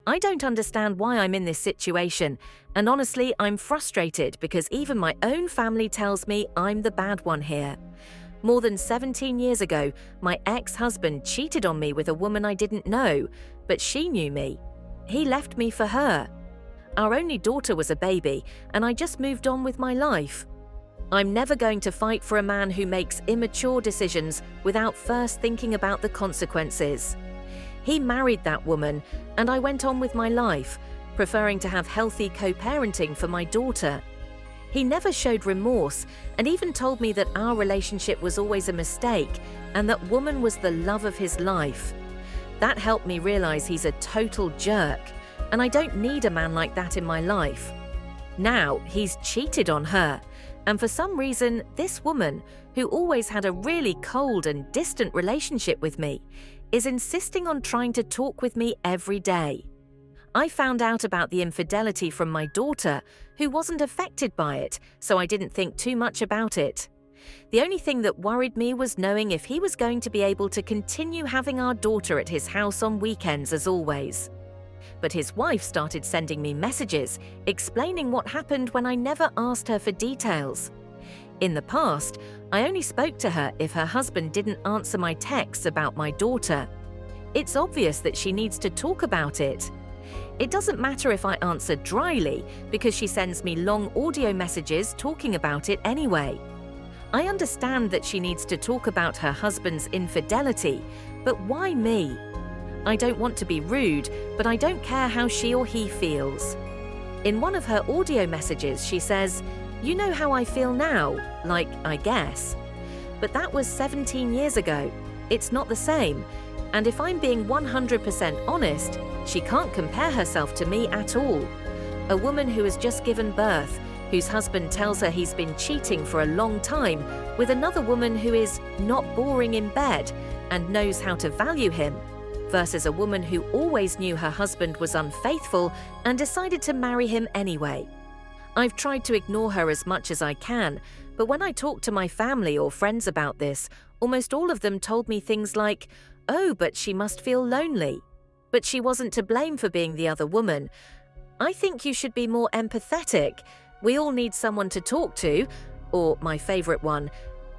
I don't understand why I'm in this situation, and honestly, I'm frustrated because even my own family tells me I'm the bad one here. More than 17 years ago, my ex-husband cheated on me with a woman I didn't know, but she knew me. He left me for her. Our only daughter was a baby, and I just moved on with my life. I'm never going to fight for a man who makes immature decisions without first thinking about the consequences. He married that woman, and I went on with my life, preferring to have healthy co-parenting for my daughter. He never showed remorse and even told me that our relationship was always a mistake and that woman was the love of his life. That helped me realize he's a total jerk, and I don't need a man like that in my life. Now he's cheated on her, and for some reason, this woman, who always had a really cold and distant relationship with me, is insisting on trying to talk with me every day. I found out about the infidelity from my daughter, who wasn't affected by it, so I didn't think too much about it. The only thing that worried me was knowing if he was going to be able to continue having our daughter at his house on weekends as always. But his wife started sending me messages explaining what happened when I never asked her for details. In the past, I only spoke to her if her husband didn't answer my texts about my daughter. It's obvious that she needs to talk about it. It doesn't matter if I answer dryly because she sends me long audio messages talking about it anyway. I understand that she needs to talk about her husband's infidelity, but why me? I don't want to be rude, but I don't care how she or he feels. In one of her audio messages, she says, "You know how I feel now, like, I guess." But that was 17 years ago. It's not the same. And if I'm being 100% honest, she can't compare herself to me at all. A woman who has just given birth, whose husband tells her he's been cheating for a long time with another woman who is not boring in bed and knows how to value him, versus a woman who always knew her husband was unfaithful and decided to marry him anyway. I've tried to ignore her as much as I can, but when I talk to my family or friends about this, almost all of them told me things like, "Oh, but she must feel lonely. But she wasn't to blame for being the other woman. I think you should be more empathetic. We all need someone to talk to." Or my favorite one,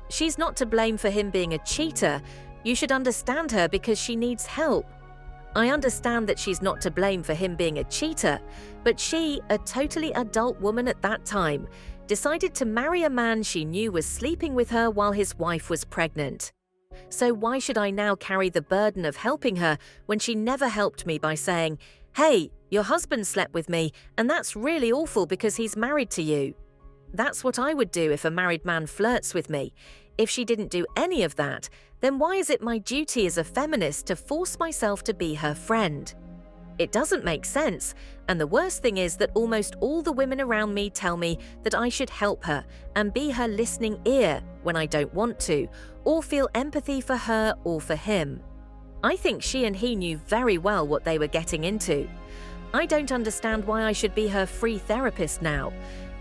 "She's not to blame for him being a cheater. You should understand her because she needs help." I understand that she's not to blame for him being a cheater, but she, a totally adult woman at that time, decided to marry a man she knew was sleeping with her while his wife was pregnant. So why should I now carry the burden of helping her when she never helped me by saying, "Hey, your husband slept with me, and that's really awful because he's married to you"? That's what I would do if a married man flirts with me. If she didn't do any of that, then why is it my duty as a feminist to force myself to be her friend? It doesn't make sense, and the worst thing is that almost all the women around me tell me that I should help her and be her listening ear when I don't want to, or feel empathy for her or for him. I think she and he knew very well what they were getting into. I don't understand why I should be her free therapist now.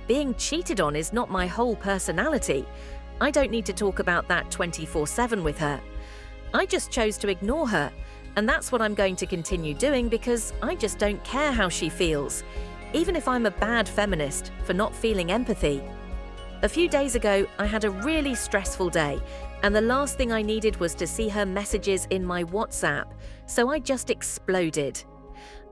Being cheated on is not my whole personality. I don't need to talk about that 24/7 with her. I just chose to ignore her, and that's what I'm going to continue doing because I just don't care how she feels, even if I'm a bad feminist for not feeling empathy. A few days ago, I had a really stressful day, and the last thing I needed was to see her messages in my WhatsApp, so I just exploded.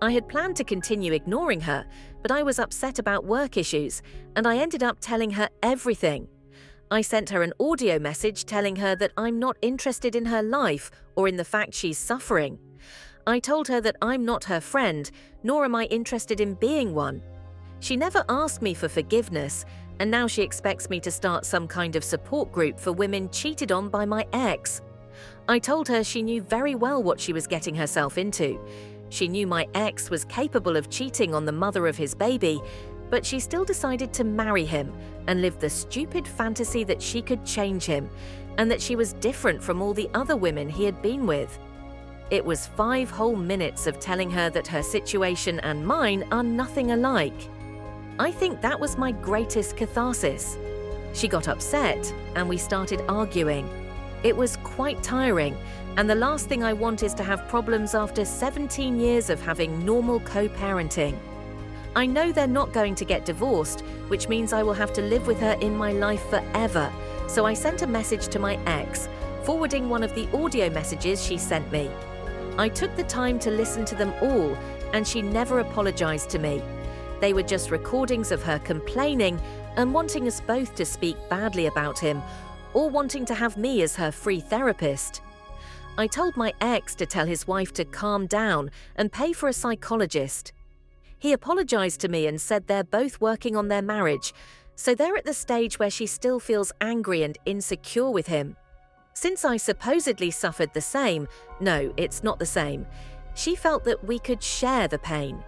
I had planned to continue ignoring her, but I was upset about work issues, and I ended up telling her everything. I sent her an audio message telling her that I'm not interested in her life or in the fact she's suffering. I told her that I'm not her friend, nor am I interested in being one. She never asked me for forgiveness, and now she expects me to start some kind of support group for women cheated on by my ex. I told her she knew very well what she was getting herself into. She knew my ex was capable of cheating on the mother of his baby, but she still decided to marry him and live the stupid fantasy that she could change him and that she was different from all the other women he had been with. It was 5 whole minutes of telling her that her situation and mine are nothing alike. I think that was my greatest catharsis. She got upset and we started arguing. It was quite tiring, and the last thing I want is to have problems after 17 years of having normal co-parenting. I know they're not going to get divorced, which means I will have to live with her in my life forever, so I sent a message to my ex, forwarding one of the audio messages she sent me. I took the time to listen to them all, and she never apologized to me. They were just recordings of her complaining and wanting us both to speak badly about him, or wanting to have me as her free therapist. I told my ex to tell his wife to calm down and pay for a psychologist. He apologized to me and said they're both working on their marriage, so they're at the stage where she still feels angry and insecure with him. Since I supposedly suffered the same, no, it's not the same, she felt that we could share the pain.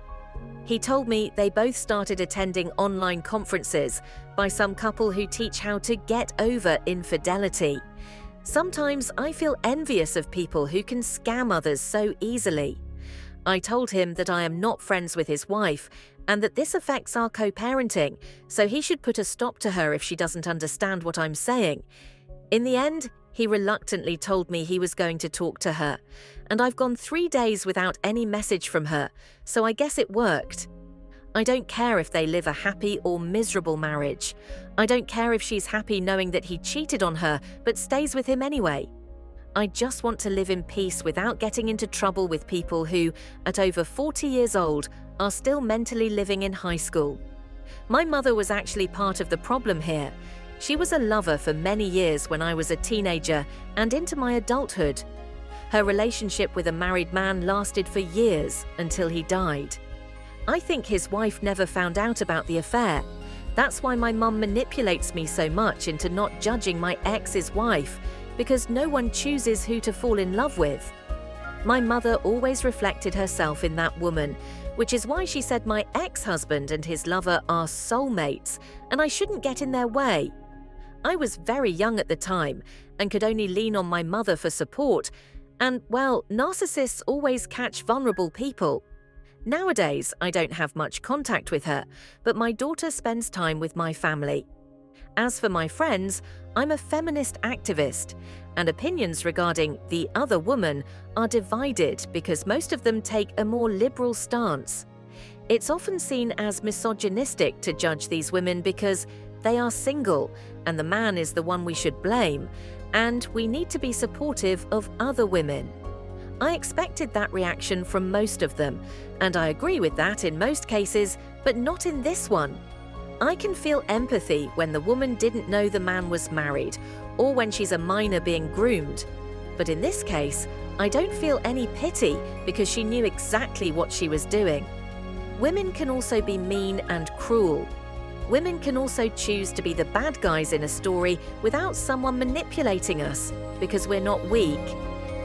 He told me they both started attending online conferences by some couple who teach how to get over infidelity. Sometimes I feel envious of people who can scam others so easily. I told him that I am not friends with his wife and that this affects our co-parenting, so he should put a stop to her if she doesn't understand what I'm saying. In the end, he reluctantly told me he was going to talk to her, and I've gone 3 days without any message from her, so I guess it worked. I don't care if they live a happy or miserable marriage. I don't care if she's happy knowing that he cheated on her but stays with him anyway. I just want to live in peace without getting into trouble with people who, at over 40 years old, are still mentally living in high school. My mother was actually part of the problem here. She was a lover for many years when I was a teenager and into my adulthood. Her relationship with a married man lasted for years until he died. I think his wife never found out about the affair. That's why my mum manipulates me so much into not judging my ex's wife, because no one chooses who to fall in love with. My mother always reflected herself in that woman, which is why she said my ex-husband and his lover are soulmates, and I shouldn't get in their way. I was very young at the time and could only lean on my mother for support, and, well, narcissists always catch vulnerable people. Nowadays, I don't have much contact with her, but my daughter spends time with my family. As for my friends, I'm a feminist activist, and opinions regarding the other woman are divided because most of them take a more liberal stance. It's often seen as misogynistic to judge these women because they are single and the man is the one we should blame, and we need to be supportive of other women. I expected that reaction from most of them, and I agree with that in most cases, but not in this one. I can feel empathy when the woman didn't know the man was married, or when she's a minor being groomed. But in this case, I don't feel any pity because she knew exactly what she was doing. Women can also be mean and cruel. Women can also choose to be the bad guys in a story without someone manipulating us, because we're not weak.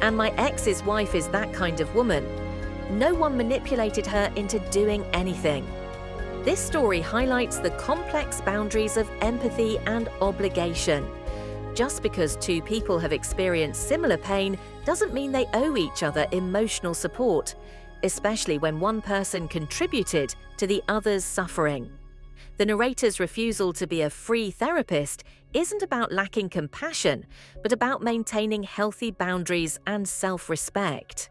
And my ex's wife is that kind of woman. No one manipulated her into doing anything. This story highlights the complex boundaries of empathy and obligation. Just because two people have experienced similar pain doesn't mean they owe each other emotional support, especially when one person contributed to the other's suffering. The narrator's refusal to be a free therapist isn't about lacking compassion, but about maintaining healthy boundaries and self-respect.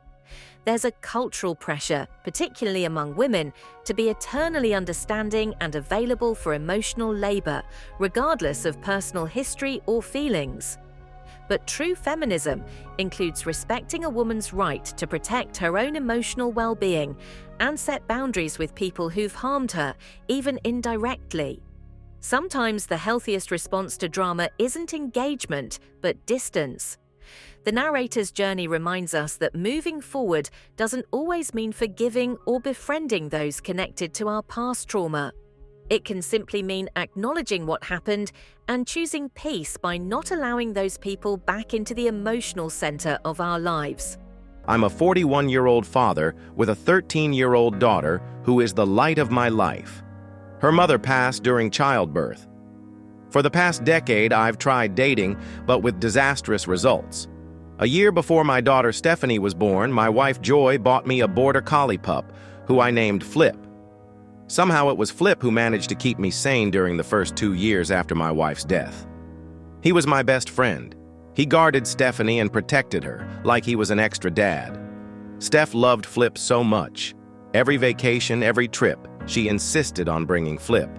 There's a cultural pressure, particularly among women, to be eternally understanding and available for emotional labor, regardless of personal history or feelings. But true feminism includes respecting a woman's right to protect her own emotional well-being and set boundaries with people who've harmed her, even indirectly. Sometimes the healthiest response to drama isn't engagement, but distance. The narrator's journey reminds us that moving forward doesn't always mean forgiving or befriending those connected to our past trauma. It can simply mean acknowledging what happened and choosing peace by not allowing those people back into the emotional center of our lives. I'm a 41-year-old father with a 13-year-old daughter who is the light of my life. Her mother passed during childbirth. For the past decade, I've tried dating, but with disastrous results. A year before my daughter Stephanie was born, my wife Joy bought me a border collie pup, who I named Flip. Somehow it was Flip who managed to keep me sane during the first 2 years after my wife's death. He was my best friend. He guarded Stephanie and protected her, like he was an extra dad. Steph loved Flip so much. Every vacation, every trip, she insisted on bringing Flip.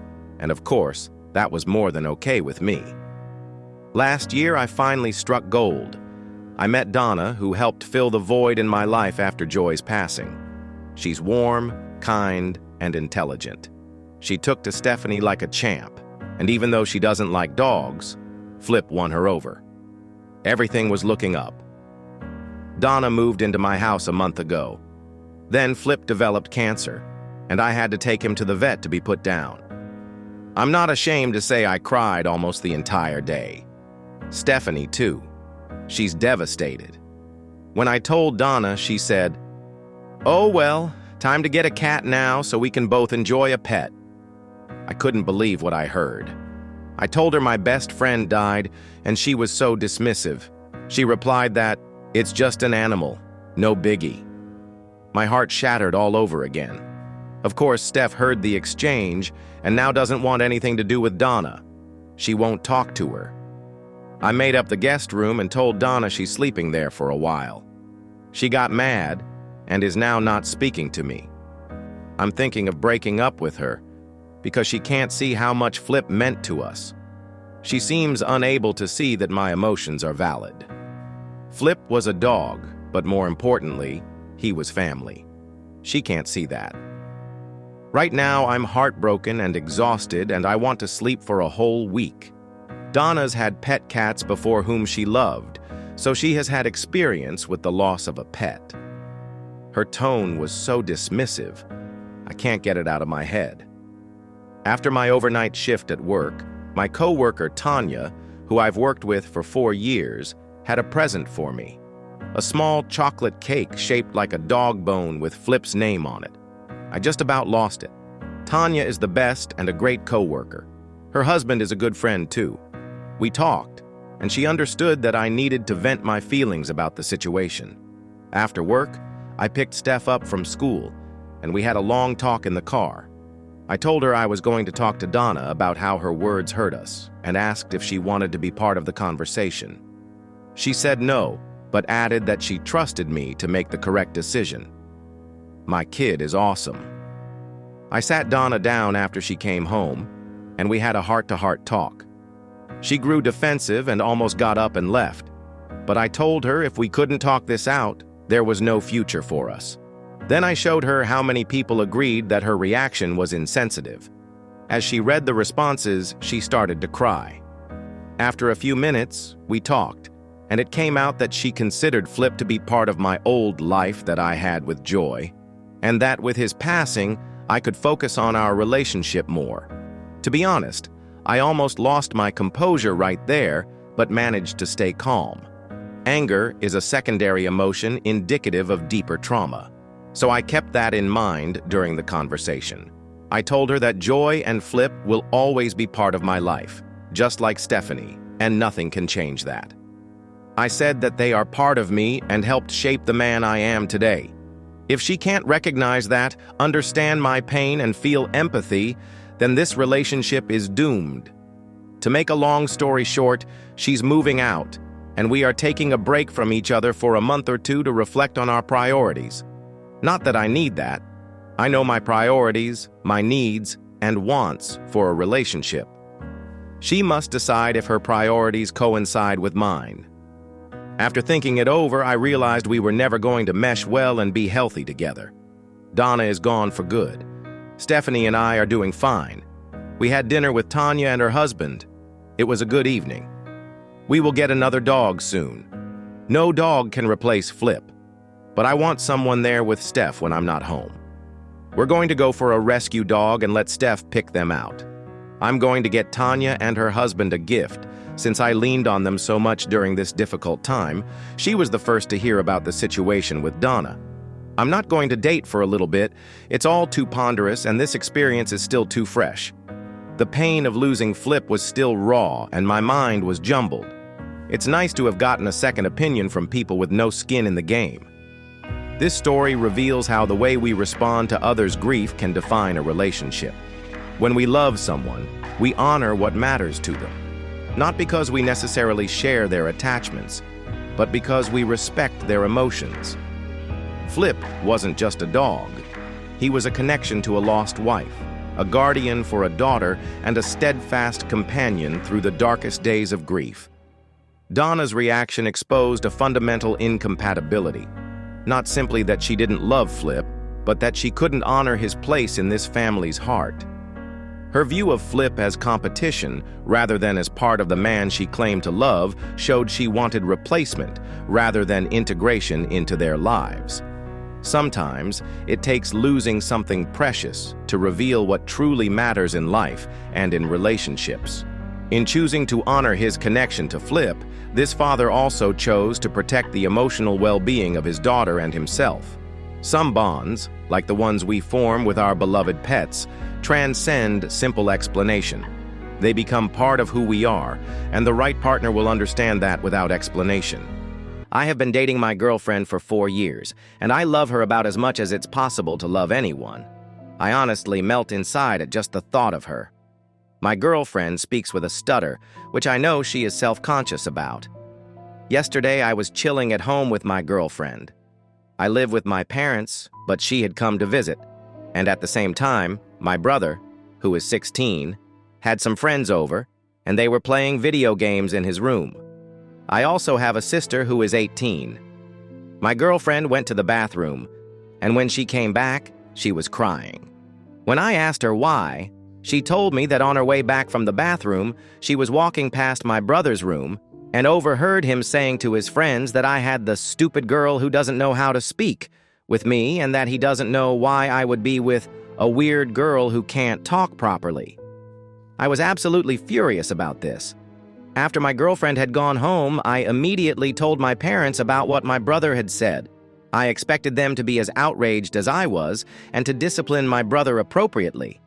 And of course, that was more than okay with me. Last year, I finally struck gold. I met Donna, who helped fill the void in my life after Joy's passing. She's warm, kind, and intelligent. She took to Stephanie like a champ, and even though she doesn't like dogs, Flip won her over. Everything was looking up. Donna moved into my house a month ago. Then Flip developed cancer, and I had to take him to the vet to be put down. I'm not ashamed to say I cried almost the entire day. Stephanie, too. She's devastated. When I told Donna, she said, "Oh well, time to get a cat now so we can both enjoy a pet." I couldn't believe what I heard. I told her my best friend died, and she was so dismissive. She replied that, "It's just an animal, no biggie." My heart shattered all over again. Of course, Steph heard the exchange and now doesn't want anything to do with Donna. She won't talk to her. I made up the guest room and told Donna she's sleeping there for a while. She got mad and is now not speaking to me. I'm thinking of breaking up with her because she can't see how much Flip meant to us. She seems unable to see that my emotions are valid. Flip was a dog, but more importantly, he was family. She can't see that. Right now, I'm heartbroken and exhausted, and I want to sleep for a whole week. Donna's had pet cats before whom she loved, so she has had experience with the loss of a pet. Her tone was so dismissive, I can't get it out of my head. After my overnight shift at work, my coworker Tanya, who I've worked with for 4 years, had a present for me. A small chocolate cake shaped like a dog bone with Flip's name on it. I just about lost it. Tanya is the best and a great coworker. Her husband is a good friend too. We talked, and she understood that I needed to vent my feelings about the situation. After work, I picked Steph up from school, and we had a long talk in the car. I told her I was going to talk to Donna about how her words hurt us, and asked if she wanted to be part of the conversation. She said no, but added that she trusted me to make the correct decision. My kid is awesome. I sat Donna down after she came home, and we had a heart-to-heart talk. She grew defensive and almost got up and left, but I told her if we couldn't talk this out, there was no future for us. Then I showed her how many people agreed that her reaction was insensitive. As she read the responses, she started to cry. After a few minutes, we talked, and it came out that she considered Flip to be part of my old life that I had with Joy, and that with his passing, I could focus on our relationship more. To be honest, I almost lost my composure right there, but managed to stay calm. Anger is a secondary emotion indicative of deeper trauma, so I kept that in mind during the conversation. I told her that Joy and Flip will always be part of my life, just like Stephanie, and nothing can change that. I said that they are part of me and helped shape the man I am today. If she can't recognize that, understand my pain, and feel empathy, then this relationship is doomed. To make a long story short, she's moving out, and we are taking a break from each other for a month or two to reflect on our priorities. Not that I need that. I know my priorities, my needs, and wants for a relationship. She must decide if her priorities coincide with mine. After thinking it over, I realized we were never going to mesh well and be healthy together. Donna is gone for good. Stephanie and I are doing fine. We had dinner with Tanya and her husband. It was a good evening. We will get another dog soon. No dog can replace Flip, but I want someone there with Steph when I'm not home. We're going to go for a rescue dog and let Steph pick them out. I'm going to get Tanya and her husband a gift. Since I leaned on them so much during this difficult time, she was the first to hear about the situation with Donna. I'm not going to date for a little bit. It's all too ponderous, and this experience is still too fresh. The pain of losing Flip was still raw, and my mind was jumbled. It's nice to have gotten a second opinion from people with no skin in the game. This story reveals how the way we respond to others' grief can define a relationship. When we love someone, we honor what matters to them. not because we necessarily share their attachments, but because we respect their emotions. Flip wasn't just a dog. He was a connection to a lost wife, a guardian for a daughter, and a steadfast companion through the darkest days of grief. Donna's reaction exposed a fundamental incompatibility. Not simply that she didn't love Flip, but that she couldn't honor his place in this family's heart. Her view of Flip as competition, rather than as part of the man she claimed to love, showed she wanted replacement, rather than integration into their lives. Sometimes, it takes losing something precious to reveal what truly matters in life and in relationships. In choosing to honor his connection to Flip, this father also chose to protect the emotional well-being of his daughter and himself. Some bonds, like the ones we form with our beloved pets, transcend simple explanation. They become part of who we are, and the right partner will understand that without explanation. I have been dating my girlfriend for 4 years, and I love her about as much as it's possible to love anyone. I honestly melt inside at just the thought of her. My girlfriend speaks with a stutter, which I know she is self-conscious about. Yesterday, I was chilling at home with my girlfriend. I live with my parents, but she had come to visit, and at the same time, my brother, who is 16, had some friends over, and they were playing video games in his room. I also have a sister who is 18. My girlfriend went to the bathroom, and when she came back, she was crying. When I asked her why, she told me that on her way back from the bathroom, she was walking past my brother's room and overheard him saying to his friends that I had the stupid girl who doesn't know how to speak with me and that he doesn't know why I would be with a weird girl who can't talk properly. I was absolutely furious about this. After my girlfriend had gone home, I immediately told my parents about what my brother had said. I expected them to be as outraged as I was and to discipline my brother appropriately.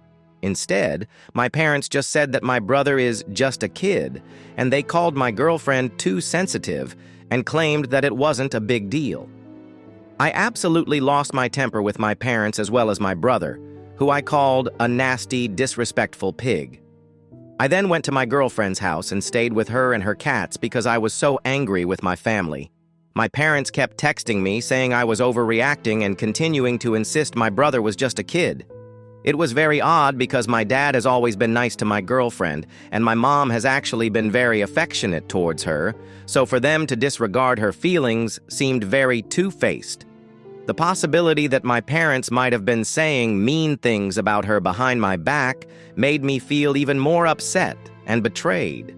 Instead, my parents just said that my brother is just a kid, and they called my girlfriend too sensitive and claimed that it wasn't a big deal. I absolutely lost my temper with my parents as well as my brother, who I called a nasty, disrespectful pig. I then went to my girlfriend's house and stayed with her and her cats because I was so angry with my family. My parents kept texting me saying I was overreacting and continuing to insist my brother was just a kid. It was very odd because my dad has always been nice to my girlfriend, and my mom has actually been very affectionate towards her, so for them to disregard her feelings seemed very two-faced. The possibility that my parents might have been saying mean things about her behind my back made me feel even more upset and betrayed.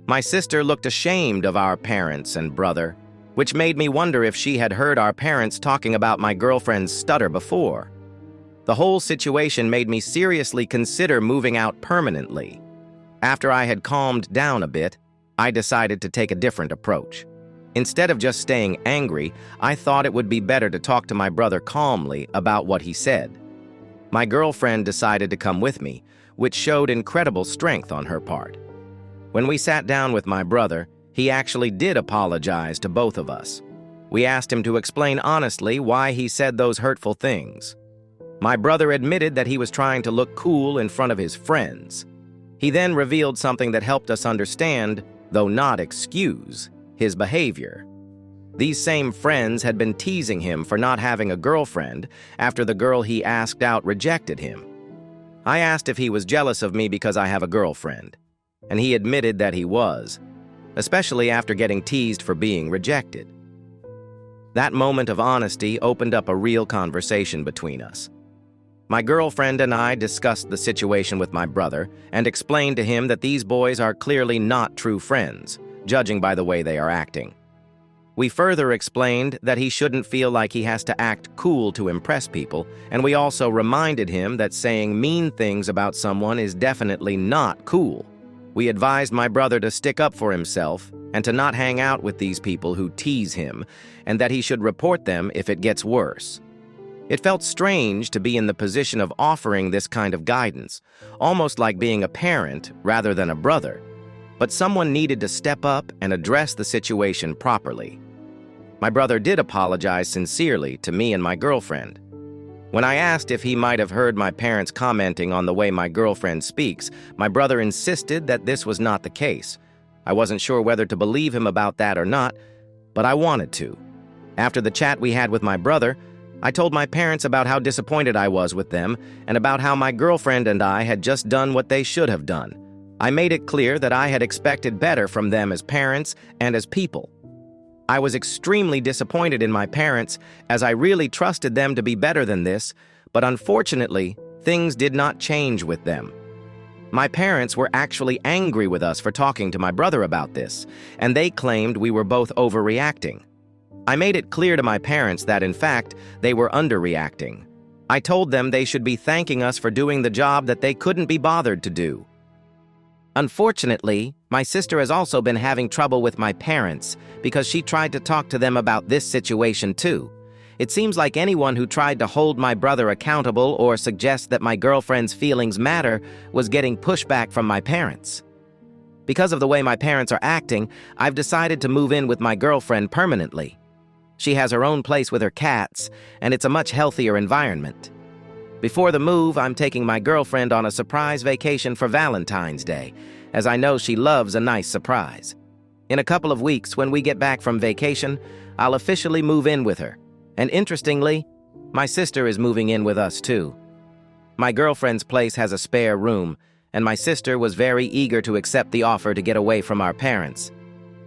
My sister looked ashamed of our parents and brother, which made me wonder if she had heard our parents talking about my girlfriend's stutter before. The whole situation made me seriously consider moving out permanently. After I had calmed down a bit, I decided to take a different approach. Instead of just staying angry, I thought it would be better to talk to my brother calmly about what he said. My girlfriend decided to come with me, which showed incredible strength on her part. When we sat down with my brother, he actually did apologize to both of us. We asked him to explain honestly why he said those hurtful things. My brother admitted that he was trying to look cool in front of his friends. He then revealed something that helped us understand, though not excuse, his behavior. These same friends had been teasing him for not having a girlfriend after the girl he asked out rejected him. I asked if he was jealous of me because I have a girlfriend, and he admitted that he was, especially after getting teased for being rejected. That moment of honesty opened up a real conversation between us. My girlfriend and I discussed the situation with my brother and explained to him that these boys are clearly not true friends, judging by the way they are acting. We further explained that he shouldn't feel like he has to act cool to impress people, and we also reminded him that saying mean things about someone is definitely not cool. We advised my brother to stick up for himself and to not hang out with these people who tease him, and that he should report them if it gets worse. It felt strange to be in the position of offering this kind of guidance, almost like being a parent rather than a brother. But someone needed to step up and address the situation properly. My brother did apologize sincerely to me and my girlfriend. When I asked if he might have heard my parents commenting on the way my girlfriend speaks, my brother insisted that this was not the case, I wasn't sure whether to believe him about that or not, but I wanted to. After the chat we had with my brother, I told my parents about how disappointed I was with them and about how my girlfriend and I had just done what they should have done. I made it clear that I had expected better from them as parents and as people. I was extremely disappointed in my parents, as I really trusted them to be better than this, but unfortunately, things did not change with them. My parents were actually angry with us for talking to my brother about this, and they claimed we were both overreacting. I made it clear to my parents that, in fact, they were underreacting. I told them they should be thanking us for doing the job that they couldn't be bothered to do. Unfortunately, my sister has also been having trouble with my parents because she tried to talk to them about this situation too. It seems like anyone who tried to hold my brother accountable or suggest that my girlfriend's feelings matter was getting pushback from my parents. Because of the way my parents are acting, I've decided to move in with my girlfriend permanently. She has her own place with her cats, and it's a much healthier environment. Before the move, I'm taking my girlfriend on a surprise vacation for Valentine's Day, as I know she loves a nice surprise. In a couple of weeks, when we get back from vacation, I'll officially move in with her. And interestingly, my sister is moving in with us too. My girlfriend's place has a spare room, and my sister was very eager to accept the offer to get away from our parents.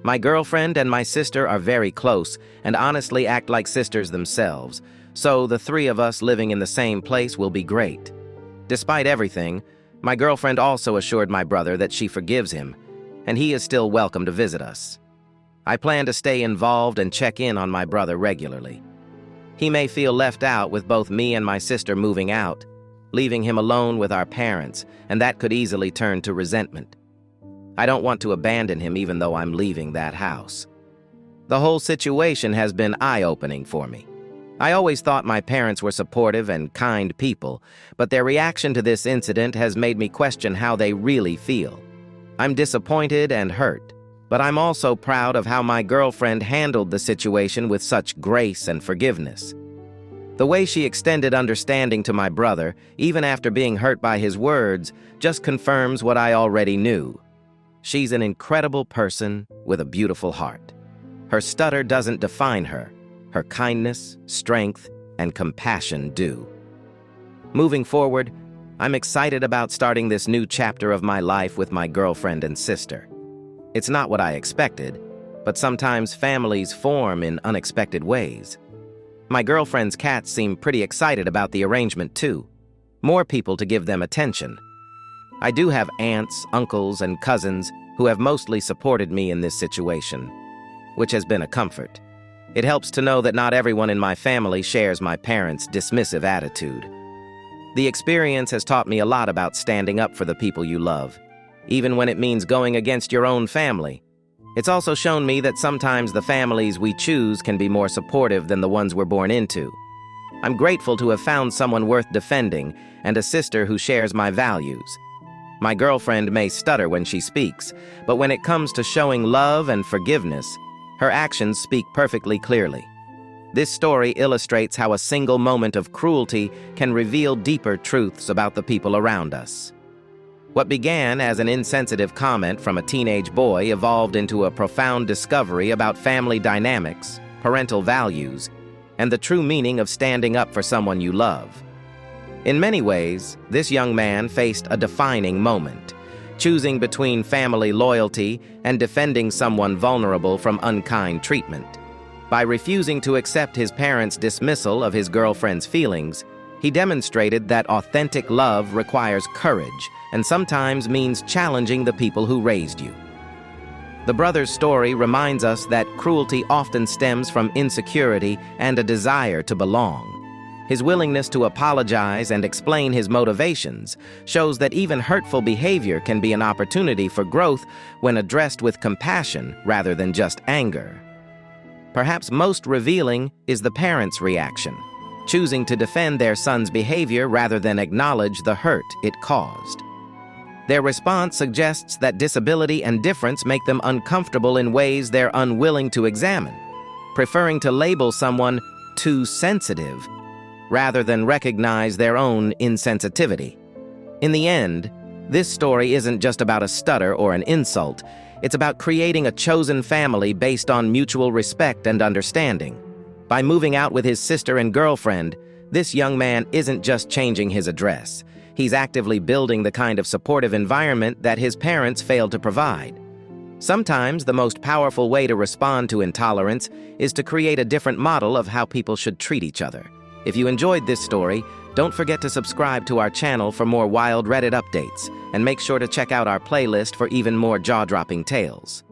My girlfriend and my sister are very close and honestly act like sisters themselves, so the three of us living in the same place will be great. Despite everything, my girlfriend also assured my brother that she forgives him, and he is still welcome to visit us. I plan to stay involved and check in on my brother regularly. He may feel left out with both me and my sister moving out, leaving him alone with our parents, and that could easily turn to resentment. I don't want to abandon him even though I'm leaving that house. The whole situation has been eye-opening for me. I always thought my parents were supportive and kind people, but their reaction to this incident has made me question how they really feel. I'm disappointed and hurt, but I'm also proud of how my girlfriend handled the situation with such grace and forgiveness. The way she extended understanding to my brother, even after being hurt by his words, just confirms what I already knew. She's an incredible person with a beautiful heart. Her stutter doesn't define her. Her kindness, strength, and compassion do. Moving forward, I'm excited about starting this new chapter of my life with my girlfriend and sister. It's not what I expected, but sometimes families form in unexpected ways. My girlfriend's cats seem pretty excited about the arrangement too. More people to give them attention. I do have aunts, uncles, and cousins who have mostly supported me in this situation, which has been a comfort. It helps to know that not everyone in my family shares my parents' dismissive attitude. The experience has taught me a lot about standing up for the people you love, even when it means going against your own family. It's also shown me that sometimes the families we choose can be more supportive than the ones we're born into. I'm grateful to have found someone worth defending and a sister who shares my values. My girlfriend may stutter when she speaks, but when it comes to showing love and forgiveness, her actions speak perfectly clearly. This story illustrates how a single moment of cruelty can reveal deeper truths about the people around us. What began as an insensitive comment from a teenage boy evolved into a profound discovery about family dynamics, parental values, and the true meaning of standing up for someone you love. In many ways, this young man faced a defining moment, choosing between family loyalty and defending someone vulnerable from unkind treatment. By refusing to accept his parents' dismissal of his girlfriend's feelings, he demonstrated that authentic love requires courage and sometimes means challenging the people who raised you. The brother's story reminds us that cruelty often stems from insecurity and a desire to belong. His willingness to apologize and explain his motivations shows that even hurtful behavior can be an opportunity for growth when addressed with compassion rather than just anger. Perhaps most revealing is the parents' reaction, choosing to defend their son's behavior rather than acknowledge the hurt it caused. Their response suggests that disability and difference make them uncomfortable in ways they're unwilling to examine, preferring to label someone too sensitive rather than recognize their own insensitivity. In the end, This story isn't just about a stutter or an insult. It's about creating a chosen family based on mutual respect and understanding. By moving out with his sister and girlfriend, this young man isn't just changing his address. He's actively building the kind of supportive environment that his parents failed to provide. Sometimes the most powerful way to respond to intolerance is to create a different model of how people should treat each other. If you enjoyed this story, don't forget to subscribe to our channel for more wild Reddit updates, and make sure to check out our playlist for even more jaw-dropping tales.